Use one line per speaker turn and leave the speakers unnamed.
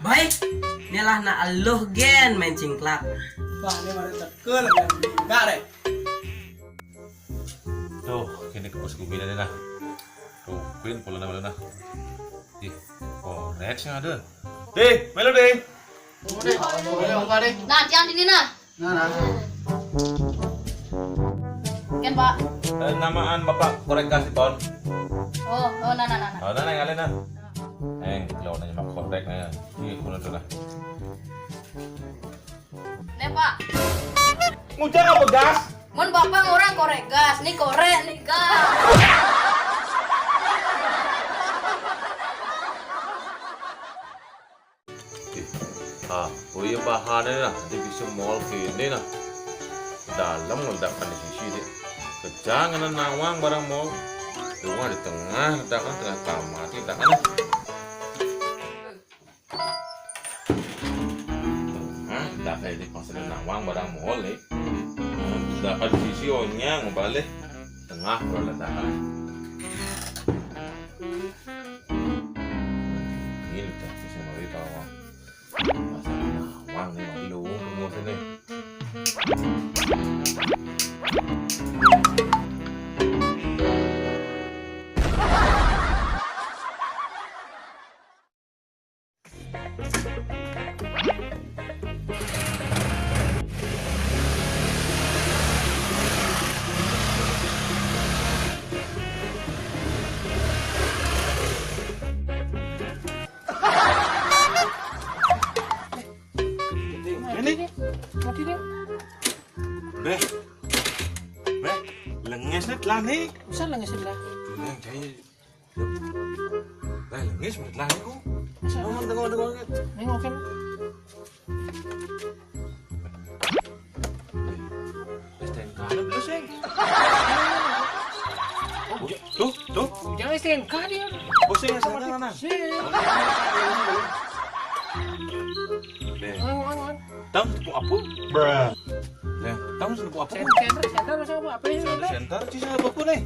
Baik, inilah na aluh gen main cingklak.
Wah, ini mari tekel yang enggak deh.
Tuh, kini ke pos gumin ada nah. Tuh, Queen pulang nama nah. Ih, oh, next yang ada. Deh, melo deh.
Nah, jangan ini nah.
Nah.
Kan Pak.
Namaan Bapak korek kasih ton.
Oh, nah.
Oh, nah, yang alin nah. Kalau nanya mak korek nah. Ih, kuno tuh nah.
Nih Pak.
Ngucap apa gas?
Mun Bapak orang korek gas, nih korek nih gas.
Oh iya bahannya nah, di bisa mall kini nah. Dalam meledakan di sisi deh. Kejangan nawang barang mall. Rumah di tengah, ledakan tengah kamar, ledakan. Tengah, ledakan di pasar nawang barang mall nih. Ledakan di sisi onya ngebalik. Tengah berledakan. Ini ledak bisa beritahu. Wang nih lu tunggu sini. Beh, lenges net lah nih.
Bisa lah ngesin lah.
Yang saya, lenges net lah nih. Tengok.
Nengokin.
STNK ada belum sih? Tuh.
Jangan STNK dia.
Oh sih, sana.
Angon.
Tahu sepupu apa? Bruh. Tahu sepupu apa?
Center apa ini?
Center, cisa apa pun nih?